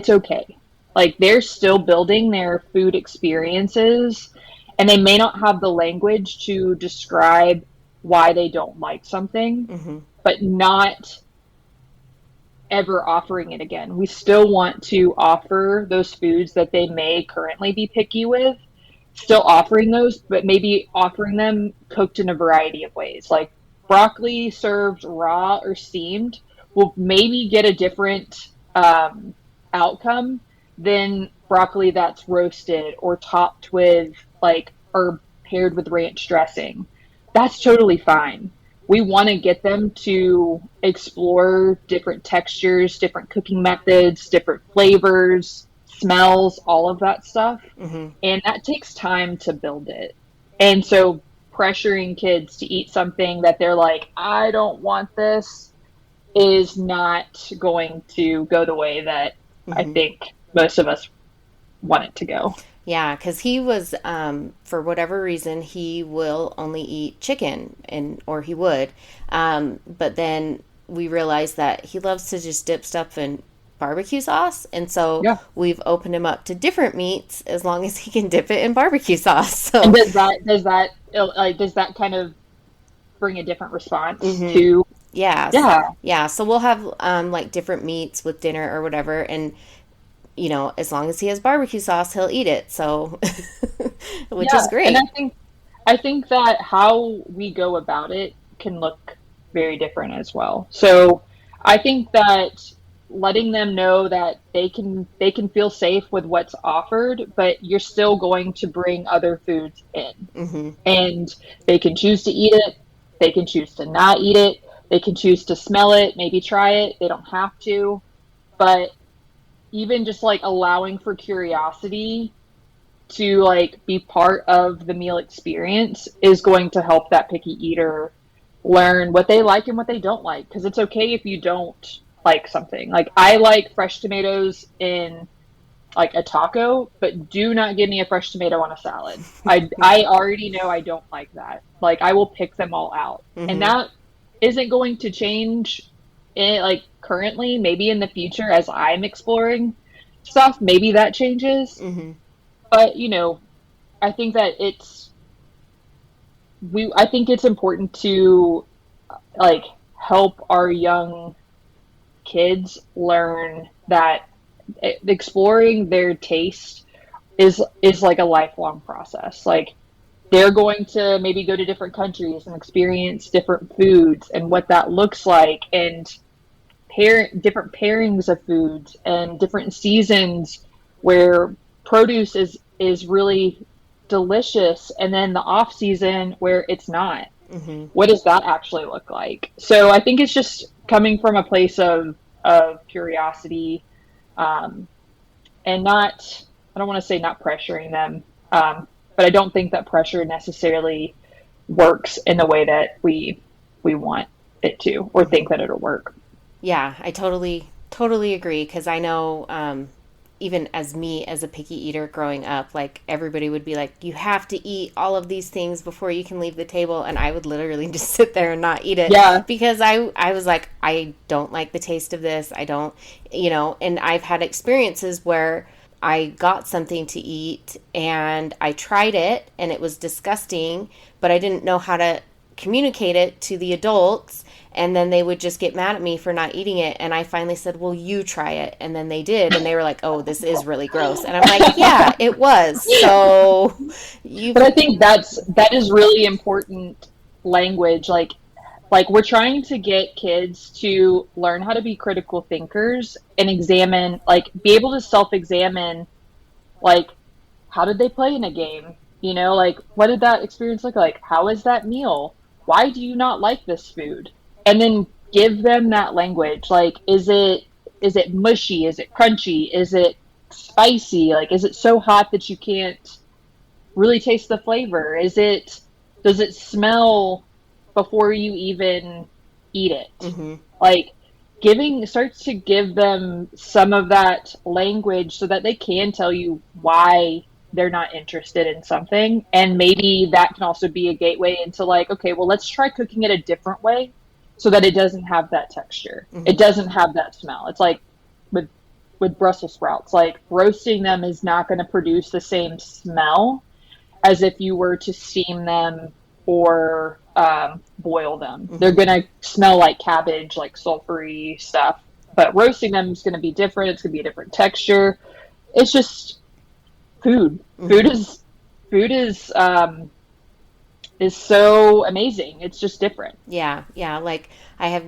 okay. Like they're still building their food experiences, and they may not have the language to describe why they don't like something, Mm-hmm. but not ever offering it again. We still want to offer those foods that they may currently be picky with, still offering those, but maybe offering them cooked in a variety of ways. Like broccoli served raw or steamed will maybe get a different outcome than broccoli that's roasted or topped with like, or paired with ranch dressing. That's totally fine. We want to get them to explore different textures, different cooking methods, different flavors, smells, all of that stuff. Mm-hmm. And that takes time to build it. And so pressuring kids to eat something that they're like, I don't want this, is not going to go the way that I Mm-hmm. think most of us want it to go. Yeah, because he was, for whatever reason, he will only eat chicken, and or he would. But then we realized that he loves to just dip stuff in barbecue sauce, and so Yeah. we've opened him up to different meats as long as he can dip it in barbecue sauce. And So, does that kind of bring a different response hmm, to? yes, Yeah. yeah. So we'll have like different meats with dinner or whatever, and as long as he has barbecue sauce, he'll eat it. So, which is Yeah. And I great. think I think that how we go about it can look very different as well. So I think that letting them know that they can feel safe with what's offered, but you're still going to bring other foods in. Hmm. And they can choose to eat it, they can choose to not eat it, they can choose to smell it, maybe try it, they don't have to. But even just like allowing for curiosity to like be part of the meal experience is going to help that picky eater learn what they like and what they don't like, because it's okay if you don't like something. Like I like fresh tomatoes in like a taco, but do not give me a fresh tomato on a salad. I already know I don't like that. Like I will pick them all out. And Hmm. that isn't going to change in like currently, maybe in the future as I'm exploring stuff, maybe that changes. Hmm. But I think that I think it's important to like help our young kids learn that exploring their taste is like a lifelong process. Like they're going to maybe go to different countries and experience different foods and what that looks like, and different pairings of foods and different seasons where produce is really delicious, and then the off season where it's not. Hmm. What does that actually look like? So I think it's just coming from a place of curiosity, um, and not, I don't want to say not pressuring them, but I don't think that pressure necessarily works in the way that we want it to, or Hmm. think that it'll work. Yeah, I totally agree because I know even as me as a picky eater growing up, like everybody would be like, you have to eat all of these things before you can leave the table. And I would literally just sit there and not eat it Yeah. because I was like, I don't like the taste of this. I don't, and I've had experiences where I got something to eat and I tried it and it was disgusting, but I didn't know how to communicate it to the adults, and then they would just get mad at me for not eating it. And I finally said, well, you try it. And then they did, and they were like, oh, this is really gross. And I'm like, yeah, it was. So you But I think that is really important language. Like we're trying to get kids to learn how to be critical thinkers and examine, like be able to self-examine, like how did they play in a game? Like what did that experience look like? How is that meal? Why do you not like this food? And then give them that language. Like is it mushy? Is it crunchy? Is it spicy? Like is it so hot that you can't really taste the flavor? Does it smell before you even eat it? mm-hmm. Like giving starts to give them some of that language so that they can tell you why they're not interested in something. And maybe that can also be a gateway into like, okay, well, let's try cooking it a different way so that it doesn't have that texture. Mm-hmm. It doesn't have that smell. It's like with Brussels sprouts, like roasting them is not going to produce the same smell as if you were to steam them or boil them. Mm-hmm. They're going to smell like cabbage, like sulfury stuff. But roasting them is going to be different. It's going to be a different texture. It's just food. Mm-hmm. Food is so amazing. It's just different. Yeah, yeah. Like I have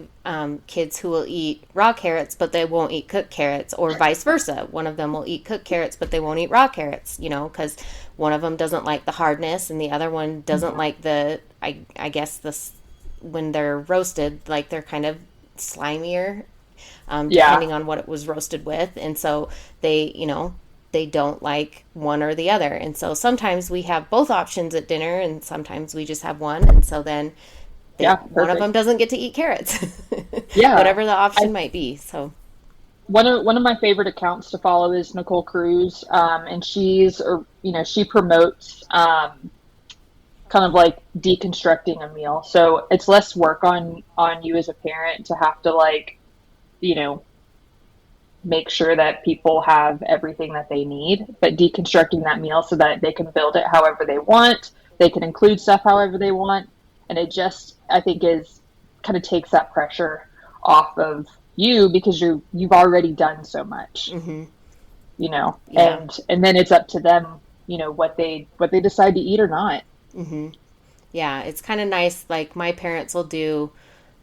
kids who will eat raw carrots, but they won't eat cooked carrots, or vice versa. One of them will eat cooked carrots, but they won't eat raw carrots, because one of them doesn't like the hardness and the other one doesn't like I guess when they're roasted, like they're kind of slimier, depending on what it was roasted with. And so they don't like one or the other. And so sometimes we have both options at dinner and sometimes we just have one. And so then one of them doesn't get to eat carrots. Yeah. Whatever the option might be. So one of my favorite accounts to follow is Nicole Cruz. And she promotes kind of like deconstructing a meal. So it's less work on you as a parent to have to like, make sure that people have everything that they need, but deconstructing that meal so that they can build it however they want. They can include stuff however they want. And it just, I think, is kind of takes that pressure off of you because you've already done so much, mm-hmm. Yeah. and then it's up to them, what they decide to eat or not. Mm-hmm. Yeah. It's kind of nice. Like my parents will do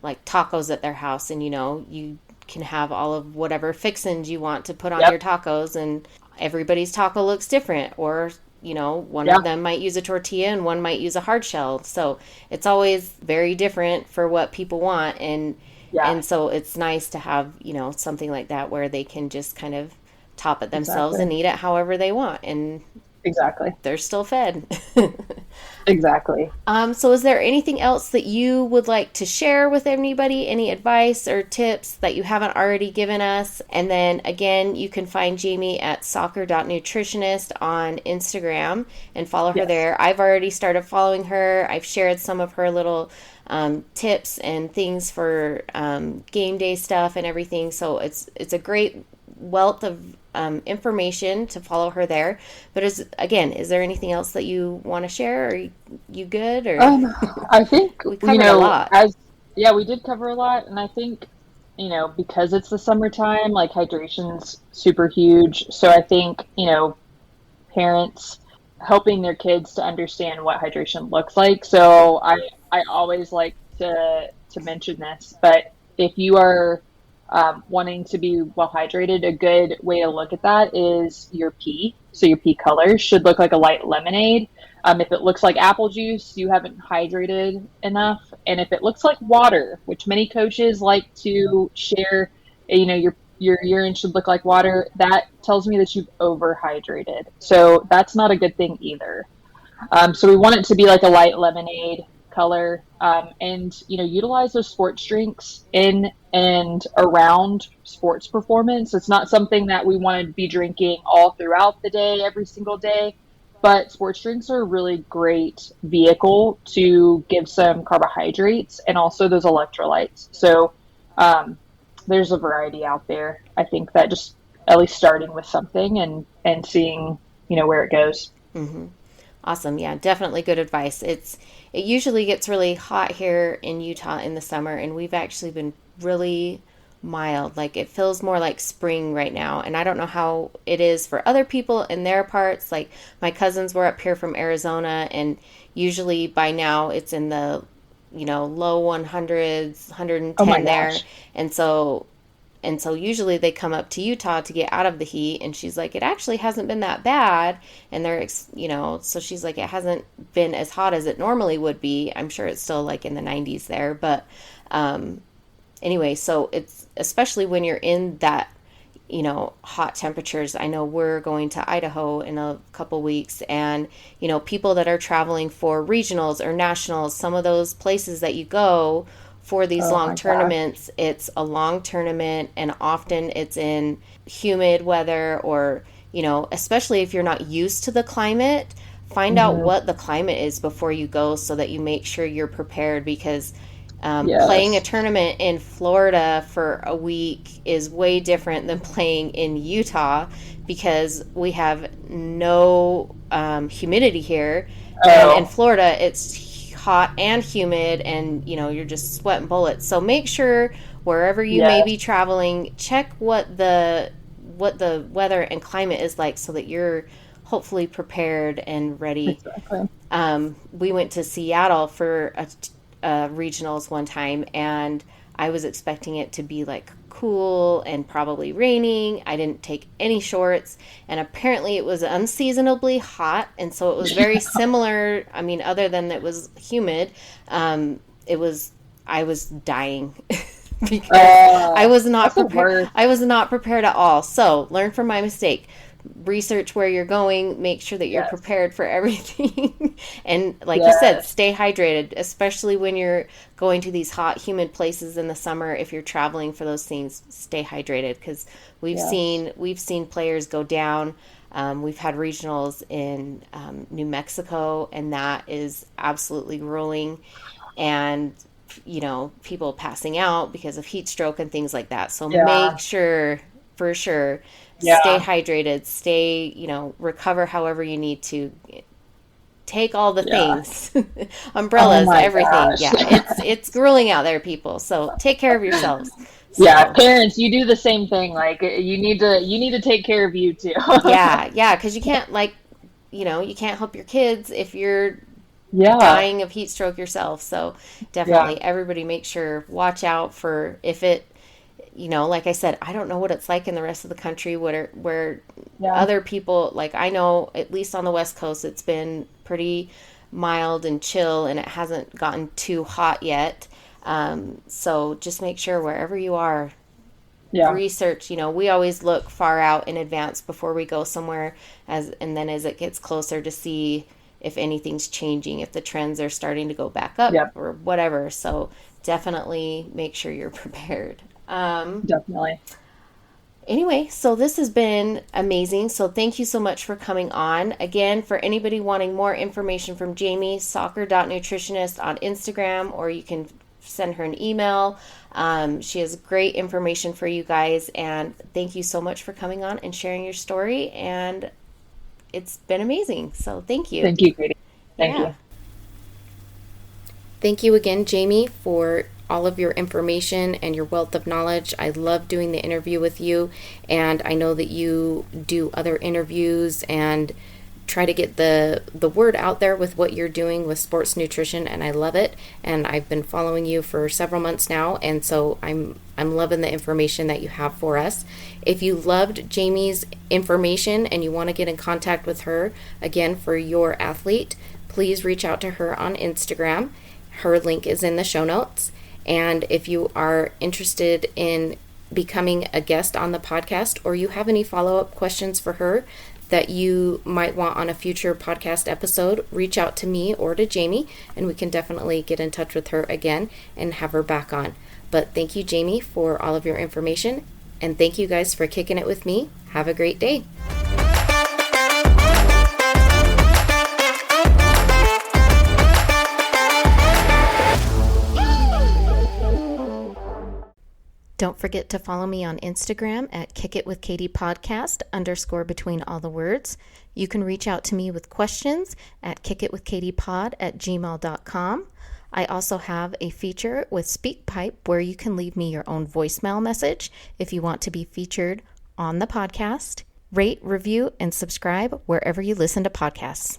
like tacos at their house, and you can have all of whatever fixins you want to put on your tacos, and everybody's taco looks different, or one of them might use a tortilla and one might use a hard shell, so it's always very different for what people want. And so it's nice to have something like that where they can just kind of top it themselves and eat it however they want, and they're still fed. Exactly. So is there anything else that you would like to share with anybody? Any advice or tips that you haven't already given us? And then again, you can find Jaimee at soccer.nutritionist on Instagram and follow her there. I've already started following her. I've shared some of her little tips and things for game day stuff and everything. So it's a great wealth of information to follow her there. But is there anything else that you want to share? Are you good? Or I think we covered a lot. We did cover a lot, and I think because it's the summertime, like hydration's super huge. So I think parents helping their kids to understand what hydration looks like. So I always like to mention this, but if you are wanting to be well hydrated, a good way to look at that is your pee. So your pee color should look like a light lemonade. If it looks like apple juice, you haven't hydrated enough. And if it looks like water, which many coaches like to share, your urine should look like water, that tells me that you've overhydrated. So that's not a good thing either. So we want it to be like a light lemonade color, and utilize those sports drinks in and around sports performance. It's not something that we want to be drinking all throughout the day, every single day, but sports drinks are a really great vehicle to give some carbohydrates and also those electrolytes. So um, there's a variety out there. I think that just at least starting with something and seeing, where it goes. Mm-hmm. Awesome. Yeah, definitely good advice. It usually gets really hot here in Utah in the summer, and we've actually been really mild. Like it feels more like spring right now. And I don't know how it is for other people in their parts. Like my cousins were up here from Arizona, and usually by now it's in the low 100s, Oh my 110 there. gosh. And so usually they come up to Utah to get out of the heat, and she's like, it actually hasn't been that bad. And so she's like, it hasn't been as hot as it normally would be. I'm sure it's still like in the 90s there, but anyway, so it's especially when you're in that hot temperatures. I know we're going to Idaho in a couple weeks, and people that are traveling for regionals or nationals, some of those places that you go for these Oh long my gosh. tournaments, it's a long tournament, and often it's in humid weather, or especially if you're not used to the climate, find out Hmm. what the climate is before you go so that you make sure you're prepared, because playing a Yes. tournament in Florida for a week is way different than playing in Utah, because we have no humidity here. And in Oh, Florida, it's hot and humid, and you're just sweating bullets. So make sure wherever you may be yes. traveling, check what the weather and climate is like, so that you're hopefully prepared and ready. Exactly. We went to Seattle for regionals one time, and I was expecting it to be like cool and probably raining. I didn't take any shorts, and apparently it was unseasonably hot, and so it was very similar. I mean, other than it was humid, it was I was dying because I was not That's the prepared. worst. I was not prepared at all. So learn from my mistake. Research where you're going, make sure that you're Yes. prepared for everything. And like you said, Yes. stay hydrated, especially when you're going to these hot, humid places in the summer. If you're traveling for those things, stay hydrated, because Yes. we've seen players go down. We've had regionals in New Mexico, and that is absolutely grueling. And people passing out because of heat stroke and things like that. So make Yeah. sure, for sure, stay Yeah. hydrated, stay, recover however you need to. Take all the Yeah. things, Oh umbrellas, my everything. gosh. Yeah, it's grueling out there, people. So take care of yourselves. Yeah, So parents, you do the same thing. Like you need to take care of you too. yeah, because you can't, like, you can't help your kids if you're Yeah. dying of heat stroke yourself. So Yeah. definitely, everybody make sure, watch out for if it, like I said, I don't know what it's like in the rest of the country, where Yeah. other people, like, I know at least on the West Coast, it's been pretty mild and chill, and it hasn't gotten too hot yet. So just make sure wherever you are, Yeah. research. We always look far out in advance before we go somewhere, and then as it gets closer, to see if anything's changing, if the trends are starting to go back up Yep. or whatever. So definitely make sure you're prepared. Definitely. Anyway, so this has been amazing. So thank you so much for coming on. Again, for anybody wanting more information from Jaimee, soccer.nutritionist on Instagram, or you can send her an email. She has great information for you guys. And thank you so much for coming on and sharing your story. And it's been amazing. So thank you. Thank you, Katie. Thank Yeah. you. Thank you again, Jaimee, for all of your information and your wealth of knowledge. I love doing the interview with you, and I know that you do other interviews and try to get the word out there with what you're doing with sports nutrition, and I love it. And I've been following you for several months now, and so I'm loving the information that you have for us. If you loved Jaimee's information and you want to get in contact with her again for your athlete, please reach out to her on Instagram. Her link is in the show notes. And if you are interested in becoming a guest on the podcast, or you have any follow-up questions for her, that you might want on a future podcast episode, reach out to me or to Jaimee, and we can definitely get in touch with her again and have her back on. But thank you, Jaimee, for all of your information, and thank you guys for kicking it with me. Have a great day. Don't forget to follow me on Instagram at kickitwithkatie podcast _ between all the words. You can reach out to me with questions at kickitwithkatiepod@gmail.com. I also have a feature with SpeakPipe where you can leave me your own voicemail message if you want to be featured on the podcast. Rate, review, and subscribe wherever you listen to podcasts.